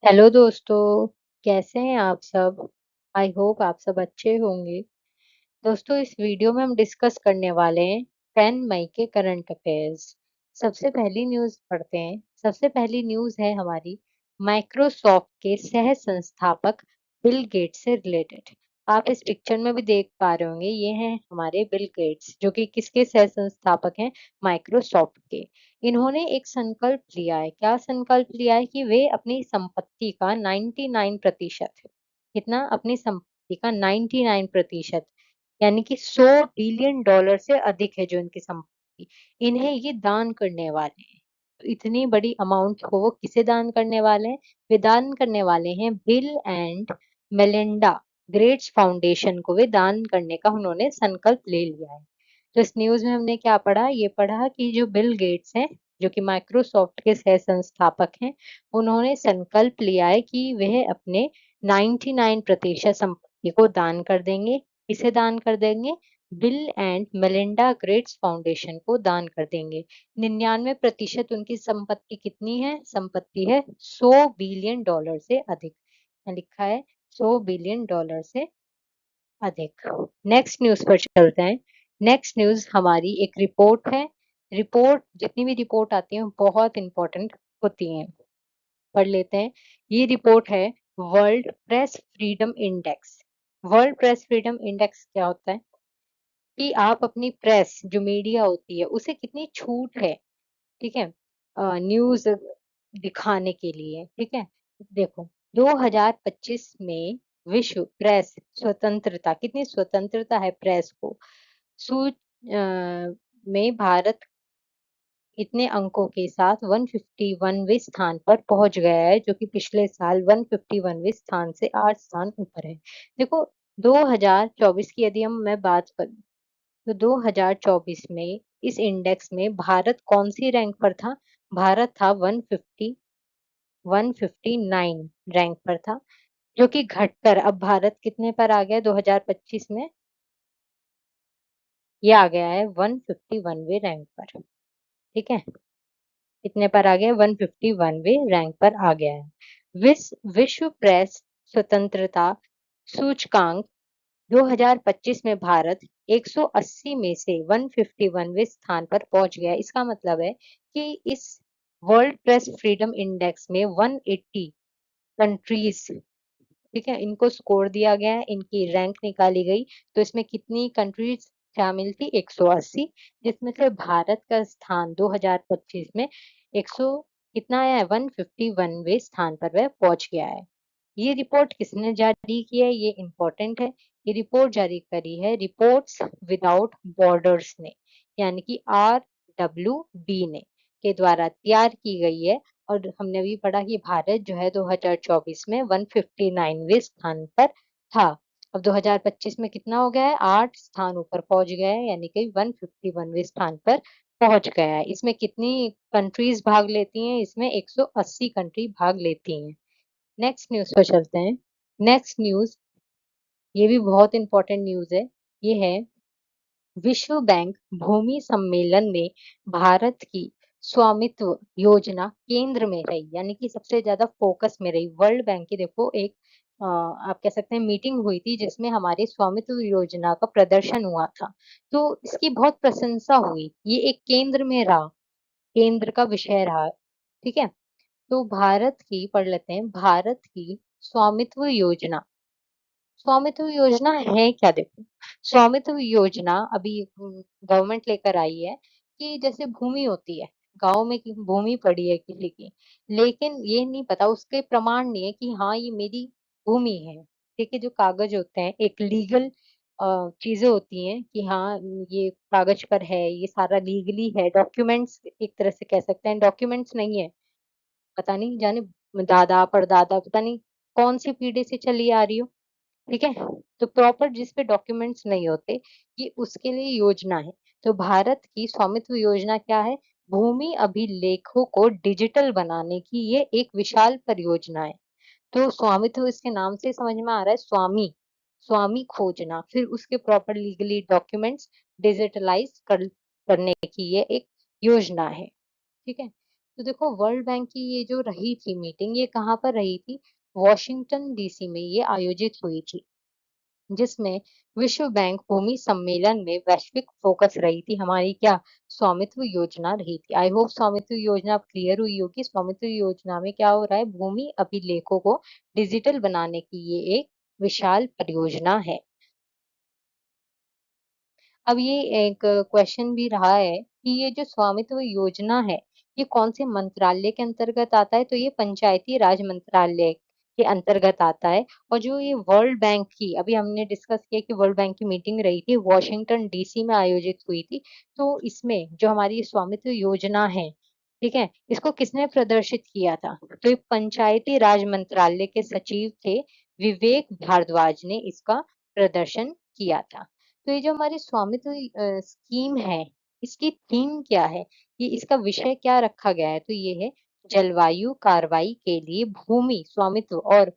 Hello दोस्तों, कैसे हैं आप सब? आई होप आप सब अच्छे होंगे। दोस्तों, इस वीडियो में हम डिस्कस करने वाले हैं 10 मई के करंट अफेयर्स। सबसे पहली न्यूज़ पढ़ते हैं। सबसे पहली न्यूज़ है हमारी माइक्रोसॉफ्ट के सह संस्थापक बिल गेट्स से रिलेटेड। आप इस पिक्चर में भी देख पा रहे होंगे, ये हैं हमारे बिल गेट्स जो कि किसके सह संस्थापक हैं? माइक्रोसॉफ्ट के। इन्होंने एक संकल्प लिया है। क्या संकल्प लिया है? कि वे अपनी संपत्ति का 99% कितना? अपनी संपत्ति का 99% यानी कि $100 बिलियन से अधिक है जो इनकी संपत्ति, इन्हें ये दान करने वाले हैं। तो इतनी बड़ी अमाउंट को वो किसे दान करने वाले हैं? वे दान करने वाले हैं bill and Melinda greats foundation को। वे दान करने का उन्होंने संकल्प ले लिया है। तो इस न्यूज में हमने क्या पढ़ा? ये पढ़ा कि जो बिल गेट्स हैं, जो कि माइक्रोसॉफ्ट के सह संस्थापक हैं, उन्होंने संकल्प लिया है कि वह अपने 99% संपत्ति को दान कर देंगे। किसे दान कर देंगे? Bill and Melinda Gates foundation को दान कर देंगे। 99% उनकी संपत्ति कितनी है? संपत्ति है $100 बिलियन से अधिक। यहाँ लिखा है $100 बिलियन से अधिक। नेक्स्ट न्यूज पर चलते हैं। नेक्स्ट न्यूज हमारी एक रिपोर्ट है। रिपोर्ट, जितनी भी रिपोर्ट आती है बहुत इंपॉर्टेंट होती हैं। पढ़ लेते हैं। ये रिपोर्ट है world press freedom index. World press freedom index क्या होता है? कि आप अपनी प्रेस जो मीडिया होती है उसे कितनी छूट है, ठीक है, न्यूज दिखाने के लिए, ठीक है। देखो, 2025 में विश्व प्रेस स्वतंत्रता, कितनी स्वतंत्रता है प्रेस को, में भारत इतने अंकों के साथ 151वें स्थान पर पहुंच गया है, जो कि पिछले साल 151वें स्थान से 8 स्थान ऊपर है। देखो, 2024 की यदि हम मैं बात करूं, तो 2024 में इस इंडेक्स में भारत कौन सी रैंक पर था? भारत था 159 रैंक पर था, जो कि घटकर अब भारत कितने पर आ गया 2025 में? ये आ गया है 151वें रैंक पर, ठीक है। कितने पर आ गया? 151वें रैंक पर आ गया है। विश्व प्रेस स्वतंत्रता सूचकांक 2025 में भारत 180 में से 151वें स्थान पर पहुंच गया। इसका मतलब है कि इस वर्ल्ड प्रेस फ्रीडम इंडेक्स में 180 कंट्रीज, ठीक है, इनको स्कोर दिया गया है, इनकी रैंक निकाली गई। तो इसमें कितनी कंट्रीज शामिल थी? 180, जिसमें से भारत का स्थान 2025 में 100 कितना आया है? 151वें स्थान पर वह पहुंच गया है। ये रिपोर्ट किसने जारी की है? ये इम्पोर्टेंट है। ये रिपोर्ट जारी करी है रिपोर्ट्स विदाउट बॉर्डर्स ने, यानी कि RWB ने, के द्वारा तैयार की गई है। और हमने भी पढ़ा कि भारत जो है 2024 में 159वें स्थान पर था। अब 2025 में कितना हो गया है? 8 स्थान ऊपर पहुंच गया है, यानी कि 151वें स्थान पर पहुंच गया है। इसमें कितनी कंट्रीज भाग लेती हैं? इसमें 180 कंट्री भाग लेती हैं। नेक्स्ट न्यूज पर चलते हैं। नेक्स्ट न्यूज, ये भी बहुत इंपॉर्टेंट न्यूज है। ये है विश्व बैंक भूमि सम्मेलन में भारत की स्वामित्व योजना केंद्र में रही, यानी कि सबसे ज्यादा फोकस में रही। वर्ल्ड बैंक की देखो एक आप कह सकते हैं मीटिंग हुई थी, जिसमें हमारी स्वामित्व योजना का प्रदर्शन हुआ था। तो इसकी बहुत प्रशंसा हुई। ये एक केंद्र में रहा, केंद्र का विषय रहा, ठीक है। तो भारत की पढ़ लेते हैं। भारत की स्वामित्व योजना, स्वामित्व योजना है क्या? देखो, स्वामित्व योजना अभी गवर्नमेंट लेकर आई है कि जैसे भूमि होती है, गांव में की भूमि पड़ी है किसी की, लेकिन ये नहीं पता, उसके प्रमाण नहीं है कि हाँ ये मेरी भूमि है, ठीक है। जो कागज होते हैं, एक लीगल चीजें होती हैं कि हाँ ये कागज पर है, ये सारा लीगली है, डॉक्यूमेंट्स एक तरह से कह सकते हैं। डॉक्यूमेंट्स नहीं है, पता नहीं जाने दादा परदादा पता नहीं कौन सी पीढ़ी से चली आ रही हो, ठीक है। तो प्रॉपर जिस पे डॉक्यूमेंट्स नहीं होते, ये उसके लिए योजना है। तो भारत की स्वामित्व योजना क्या है? भूमि अभिलेखों को डिजिटल बनाने की ये एक विशाल परियोजना है। तो स्वामित्व इसके नाम से समझ में आ रहा है, स्वामी, स्वामी खोजना, फिर उसके प्रॉपर लीगली डॉक्यूमेंट्स डिजिटलाइज करने की ये एक योजना है, ठीक है। तो देखो वर्ल्ड बैंक की ये जो रही थी मीटिंग, ये कहाँ पर रही थी? वॉशिंगटन डीसी में ये आयोजित हुई थी, जिसमें विश्व बैंक भूमि सम्मेलन में वैश्विक फोकस रही थी हमारी क्या? स्वामित्व योजना रही थी। आई होप स्वामित्व योजना क्लियर हुई होगी। स्वामित्व योजना में क्या हो रहा है? भूमि अभिलेखों को डिजिटल बनाने की ये एक विशाल परियोजना है। अब ये एक क्वेश्चन भी रहा है कि ये जो स्वामित्व योजना है, ये कौन से मंत्रालय के अंतर्गत आता है? तो ये पंचायती राज मंत्रालय के अंतर्गत आता है। और जो ये वर्ल्ड बैंक की अभी हमने डिस्कस किया कि वर्ल्ड बैंक की मीटिंग रही थी, वॉशिंगटन डीसी में आयोजित हुई थी। तो इसमें जो हमारी स्वामित्व योजना है, ठीक है? इसको किसने प्रदर्शित किया था? तो ये पंचायती राज मंत्रालय के सचिव थे, विवेक भारद्वाज ने इसका प्रदर्शन किया था। तो ये जो हमारी स्वामित्व स्कीम है, इसकी थीम क्या है? ये इसका विषय क्या रखा गया है? तो ये है जलवायु कार्रवाई के लिए भूमि स्वामित्व और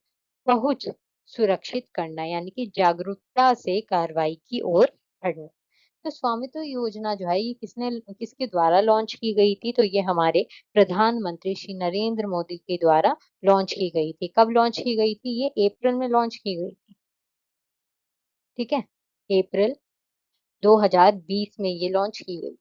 पहुँच सुरक्षित करना, यानी कि जागरूकता से कार्रवाई की ओर बढ़ना। तो स्वामित्व योजना जो है ये किसके द्वारा लॉन्च की गई थी? तो ये हमारे प्रधानमंत्री श्री नरेंद्र मोदी के द्वारा लॉन्च की गई थी। कब लॉन्च की गई थी? ये अप्रैल में लॉन्च की गई थी, ठीक है? अप्रैल 2020 में ये लॉन्च की गई।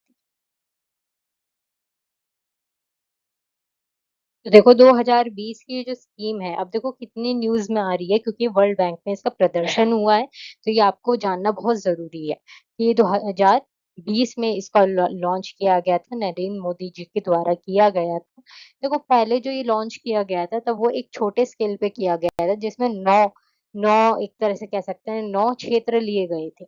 तो देखो 2020 की ये जो स्कीम है, अब देखो कितनी न्यूज़ में आ रही है क्योंकि वर्ल्ड बैंक में इसका प्रदर्शन हुआ है, तो ये आपको जानना बहुत ज़रूरी है कि ये 2020 में इसका लॉन्च किया गया था, नरेंद्र मोदी जी के द्वारा किया गया था। देखो पहले जो ये लॉन्च किया गया था, तब वो एक छोटे स्केल पे किया गया था जिसमें 9 एक तरह से कह सकते हैं 9 क्षेत्र लिए गए थे।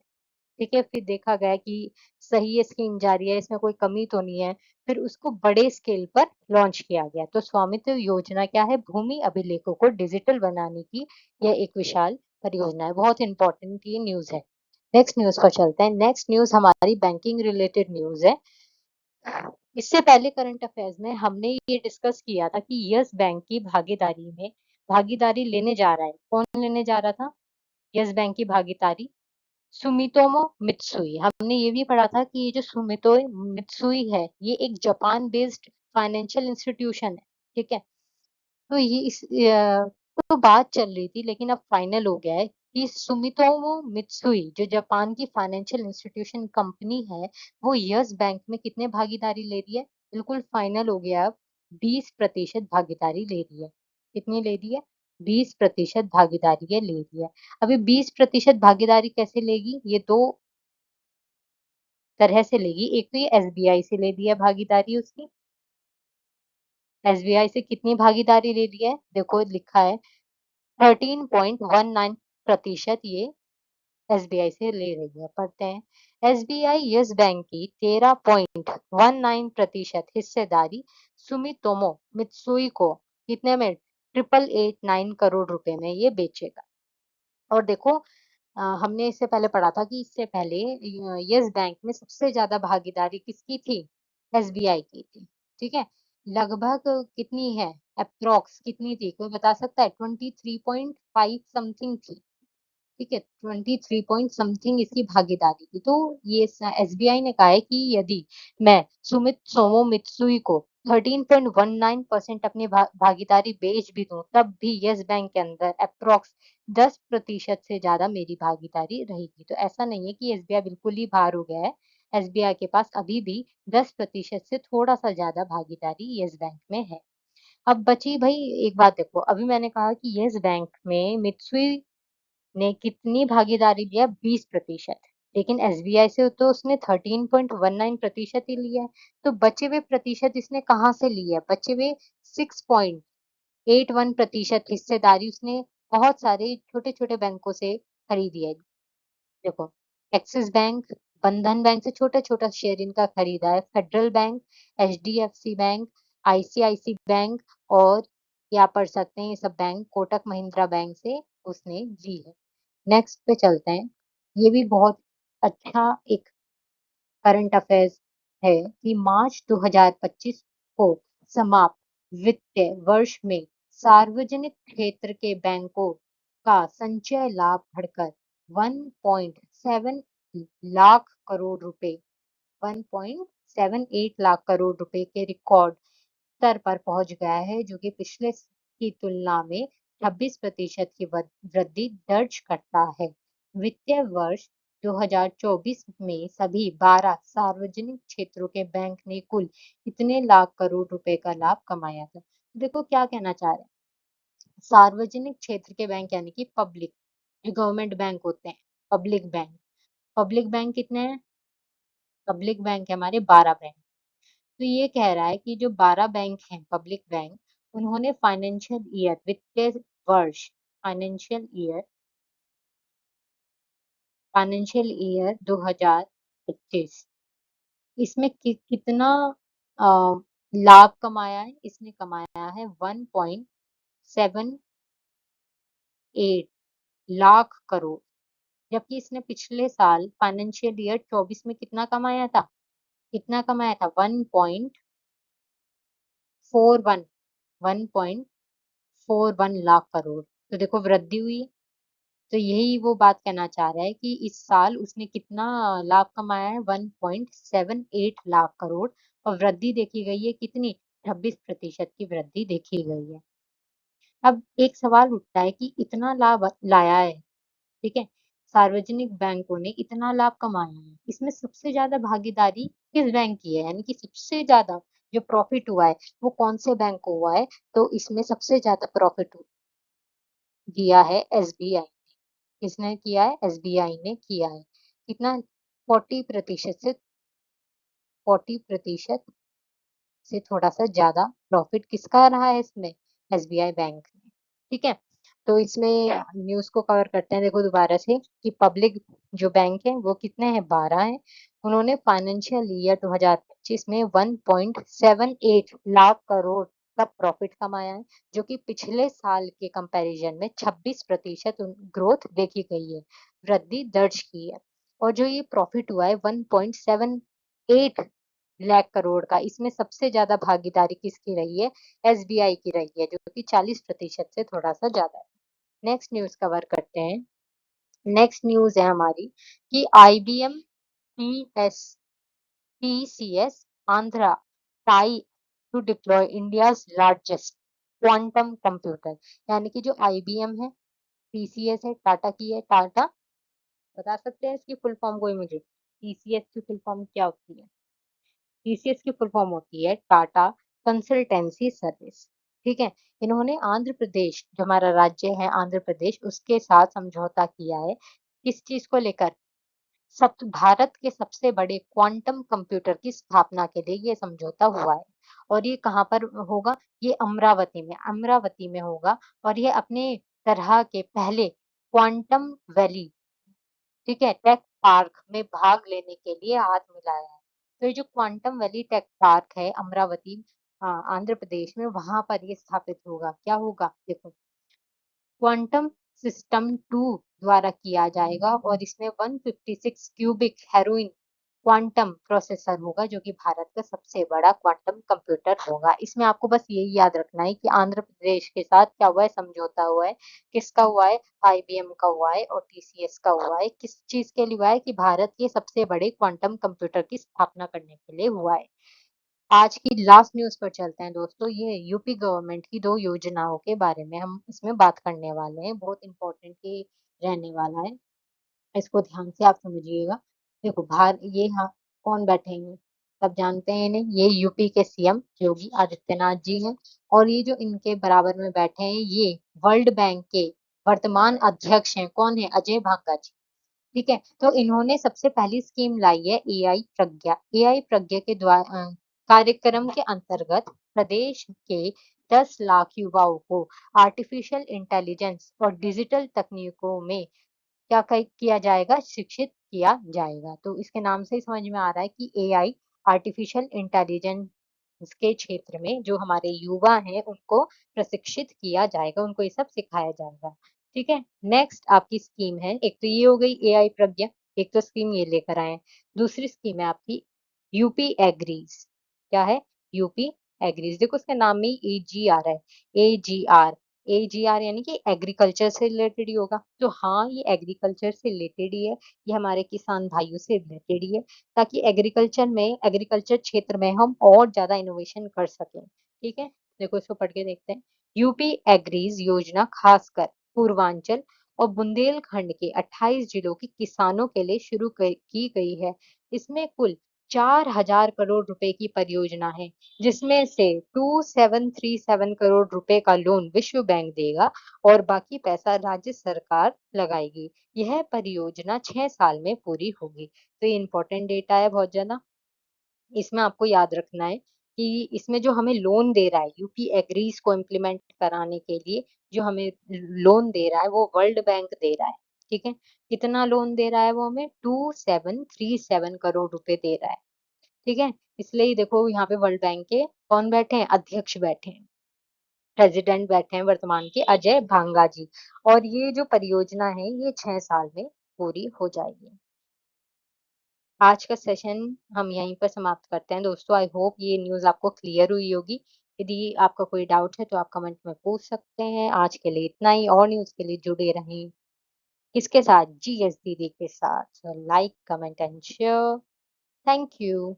ठीक है, फिर देखा गया कि सही ये स्कीम जारी है, इसमें कोई कमी तो नहीं है, फिर उसको बड़े स्केल पर लॉन्च किया गया। तो स्वामित्व योजना क्या है? भूमि अभिलेखों को डिजिटल बनाने की यह एक विशाल परियोजना है। बहुत इंपॉर्टेंट ये न्यूज़ है। नेक्स्ट न्यूज़ पर चलते हैं। नेक्स्ट न्यूज़ हमारी बैंकिंग रिलेटेड न्यूज़ है। इससे पहले करंट अफेयर्स में हमने ये डिस्कस किया था कि यस बैंक की भागीदारी में भागीदारी लेने जा रहा है। कौन लेने जा रहा था? यस बैंक की भागीदारी सुमितोमो मित्सुई। हमने ये भी पढ़ा था कि ये जो सुमितो मित्सुई है, ये एक जापान बेस्ड फाइनेंशियल इंस्टीट्यूशन है, ठीक है? तो ये तो बात चल रही थी लेकिन अब फाइनल हो गया है कि सुमितोमो मित्सुई जो जापान की फाइनेंशियल इंस्टीट्यूशन कंपनी है, वो यस बैंक में कितने भागीदारी ले रही है? बिल्कुल फाइनल हो गया अब 20% भागीदारी ले रही है। कितनी ले रही है? 20% भागीदारी ये ले रही है। अभी 20% भागीदारी कैसे लेगी? ये 2 तरह से लेगी। एक तो ये एसबीआई से ले रही है भागीदारी उसकी। एसबीआई से कितनी भागीदारी ले रही है? देखो लिखा है 13.19% ये एसबीआई से ले रही है। पढ़ते हैं एसबीआई यस बैंक की 13.19% हिस्सेदारी सुमितोमो मित्सुई को कितने में? 888 करोड़ रुपए में ये बेचेगा। और देखो हमने इससे पहले पढ़ा था कि इससे पहले यस बैंक में सबसे ज्यादा भागीदारी किसकी थी? एसबीआई की थी, ठीक है? लगभग कितनी है? अप्रोक्स कितनी थी? कोई बता सकता है? 23.5 समथिंग थी, ठीक है? 23 पॉइंट समथिंग इसकी भागीदारी थी। तो ये एसबीआई ने कहा है कि यदि मैं सुमित सोमो मित्सुई को 13.19% अपनी भागीदारी बेच भी दूं, तब भी यस बैंक के अंदर अप्रोक्स 10% से ज्यादा मेरी भागीदारी रहेगी। तो ऐसा नहीं है कि एसबीआई बिल्कुल ही बाहर हो गया है। एसबीआई के पास अभी भी 10% से थोड़ा सा ज्यादा भागीदारी यस बैंक में है। अब बची भाई एक बात, देखो अभी मैंने कहा कि यस बैंक में मित्सुई ने कितनी भागीदारी लिया? 20%। लेकिन एसबीआई से तो उसने 13.19% ही लिया है। तो बचे हुए प्रतिशत इसने कहाँ से लिया है? बचे हुए 6.81% हिस्सेदारी उसने बहुत सारे छोटे छोटे बैंकों से खरीदी है। देखो एक्सिस बैंक, बंधन बैंक से छोटा छोटा शेयर इनका खरीदा है। Federal bank, HDFC bank, ICIC bank और या पढ़ सकते हैं ये सब बैंक कोटक महिंद्रा बैंक से उसने ली है। नेक्स्ट पे चलते हैं। ये भी बहुत अच्छा एक करंट अफेयर्स है कि मार्च 2025 को समाप्त वित्तीय वर्ष में सार्वजनिक क्षेत्र के बैंकों का संचय लाभ बढ़कर 1.7 लाख करोड़ रुपए 1.78 लाख करोड़ रुपए के रिकॉर्ड स्तर पर पहुंच गया है, जो कि पिछले की तुलना में 26% की वृद्धि दर्ज करता है। वित्तीय वर्ष 2024 में सभी 12 सार्वजनिक क्षेत्रों के बैंक ने कुल इतने लाख करोड़ रुपए का लाभ कमाया था। देखो क्या कहना चाह रहे हैं, सार्वजनिक क्षेत्र के बैंक यानी कि पब्लिक, जो गवर्नमेंट बैंक होते हैं, पब्लिक बैंक कितने हैं? पब्लिक बैंक है हमारे 12 बैंक। तो ये कह रहा है कि जो 12 बैंक हैं पब्लिक बैंक, उन्होंने वित्तीय वर्ष फाइनेंशियल ईयर 2025 इसमें कितना अ, लाभ कमाया है? इसने कमाया है 1.78 लाख करोड़, जबकि इसने पिछले साल फाइनेंशियल ईयर 24 में कितना कमाया था? 1.41 1.41 लाख करोड़। तो देखो वृद्धि हुई। तो यही वो बात कहना चाह रहा है कि इस साल उसने कितना लाभ कमाया है? 1.78 लाख करोड़। और वृद्धि देखी गई है कितनी? 26% की वृद्धि देखी गई है। अब एक सवाल उठता है कि इतना लाभ लाया है, ठीक है, सार्वजनिक बैंकों ने इतना लाभ कमाया है, इसमें सबसे ज्यादा भागीदारी किस बैंक की है? यानी कि सबसे ज्यादा जो प्रॉफिट हुआ है वो कौन से बैंक को हुआ है? तो इसमें सबसे ज्यादा प्रॉफिट दिया है एसबीआई। किसने किया है? एसबीआई ने किया है। कितना? 40% से 40% से थोड़ा सा ज्यादा प्रॉफिट किसका रहा है इसमें? एसबीआई बैंक ने। ठीक है, तो इसमें न्यूज को कवर करते हैं। देखो दोबारा से कि पब्लिक जो बैंक है वो कितने हैं? 12 हैं। उन्होंने फाइनेंशियल ईयर 2025 में 1.78 लाख करोड़ का प्रॉफिट कमाया है, जो कि पिछले साल के कंपैरिजन में 26% ग्रोथ देखी गई है, वृद्धि दर्ज की है। और जो ये प्रॉफिट हुआ है 1.78 लाख करोड़ का, इसमें सबसे ज्यादा भागीदारी किसकी रही है? एसबीआई की रही है, जो कि 40% से थोड़ा सा ज्यादा है। नेक्स्ट न्यूज कवर करते हैं। नेक्स्ट न्यूज है हमारी कि IBM PS TCS Andhra tie to deploy India's largest quantum computer. यानी कि जो आईबीएम है, टीसीएस है, टाटा की है, टाटा, बता सकते हैं इसकी फुल फॉर्म कोई मुझे? टीसीएस की फुल फॉर्म क्या होती है? टीसीएस की फुल फॉर्म होती है टाटा कंसल्टेंसी सर्विस। ठीक है, इन्होंने आंध्र प्रदेश, जो हमारा राज्य है आंध्र प्रदेश, उसके साथ समझौता किया है। किस चीज को लेकर? सब भारत के सबसे बड़े क्वांटम कंप्यूटर की स्थापना के लिए ये समझौता हुआ है। और ये कहाँ पर होगा? ये अमरावती में होगा। और ये अपने तरह के पहले क्वांटम वैली, ठीक है, टेक पार्क में भाग लेने के लिए हाथ मिलाया है। तो ये जो क्वांटम वैली टेक पार्क है अमरावती, आंध्र प्रदेश में, वहां पर ये स्थापित होगा। क्या होगा? देखो, क्वांटम सिस्टम 2 द्वारा किया जाएगा और इसमें 156 क्यूबिक हेरोइन क्वांटम प्रोसेसर होगा, जो कि भारत का सबसे बड़ा क्वांटम कंप्यूटर होगा। इसमें आपको बस यही याद रखना है कि आंध्र प्रदेश के साथ क्या हुआ है? समझौता हुआ है। किसका हुआ है? आईबीएम का हुआ है और टीसीएस का हुआ है। किस चीज के लिए हुआ है? कि भारत के सबसे बड़े क्वांटम कंप्यूटर की स्थापना करने के लिए हुआ है। आज की लास्ट न्यूज पर चलते हैं दोस्तों। ये यूपी गवर्नमेंट की 2 योजनाओं के बारे में हम इसमें बात करने वाले हैं। बहुत इंपॉर्टेंट ही रहने वाला है, इसको ध्यान से आप समझिएगा। देखो, ये हाँ कौन बैठे हैं? सब जानते हैं इन्हें। ये यूपी के सीएम योगी आदित्यनाथ जी हैं। और ये जो इनके बराबर में बैठे हैं, ये वर्ल्ड बैंक के वर्तमान अध्यक्ष हैं। कौन है? अजय भांगा जी। ठीक है, तो इन्होंने सबसे पहली स्कीम लाई है एआई प्रज्ञा। एआई प्रज्ञा के द्वारा कार्यक्रम के अंतर्गत प्रदेश के 10 लाख युवाओं को आर्टिफिशियल इंटेलिजेंस और डिजिटल तकनीकों में किया जाएगा? शिक्षित किया जाएगा। तो इसके नाम से ही समझ में आ रहा है कि एआई, आर्टिफिशियल इंटेलिजेंस के क्षेत्र में जो हमारे युवा हैं उनको प्रशिक्षित किया जाएगा, उनको ये सब सिखाया जाएगा। ठीक है, नेक्स्ट आपकी स्कीम है, एक तो ये हो गई एआई प्रज्ञा, एक तो स्कीम ये लेकर आए हैं। दूसरी स्कीम है आपकी यूपी एग्रीज। क्या है? UP agrees. देखो उसके नाम में ही एजीआर है। एजीआर, एजीआर यानी कि एग्रीकल्चर से रिलेटेड ही होगा। तो हाँ, ये एग्रीकल्चर से रिलेटेड ही है। ये हमारे किसान भाइयों से रिलेटेड ही है, ताकि एग्रीकल्चर क्षेत्र में हम और ज्यादा इनोवेशन कर सकें। ठीक है? देखो इसको पढ़ के देखते हैं। यूपी एग्रीज योजना खासकर पूर्वांचल और बुंदेलखंड के 28 जिलों के किसानों के लिए शुरू की गई है। इसमें कुल 4,000 करोड़ रुपए की परियोजना है, जिसमें से 2737 करोड़ रुपए का लोन विश्व बैंक देगा और बाकी पैसा राज्य सरकार लगाएगी। यह परियोजना 6 साल में पूरी होगी। तो ये इम्पोर्टेंट डेटा है बहुत ज़्यादा। इसमें आपको याद रखना है कि इसमें जो हमें लोन दे रहा है यूपी एग्रीज को इम्प्लीमेंट कराने के लिए, जो हमें लोन दे रहा है वो वर्ल्ड बैंक दे रहा है। ठीक है? कितना लोन दे रहा है वो हमें? 2737 करोड़ रुपए दे रहा है। ठीक है? इसलिए ही देखो यहाँ पे वर्ल्ड बैंक के कौन बैठे हैं? अध्यक्ष बैठे हैं, प्रेसिडेंट बैठे हैं वर्तमान के अजय भांगा जी। और ये जो परियोजना है ये 6 साल में पूरी हो जाएगी। आज का सेशन हम यहीं पर समाप्त करते हैं दोस्तों। आई होप ये न्यूज़ आपको क्लियर हुई होगी। यदि आपका कोई डाउट है तो आप कमेंट में पूछ सकते हैं। आज के लिए इतना ही। और न्यूज़ के लिए जुड़े रहें। किसके साथ? जीएस दीदी के साथ। So like, comment and share. Thank you.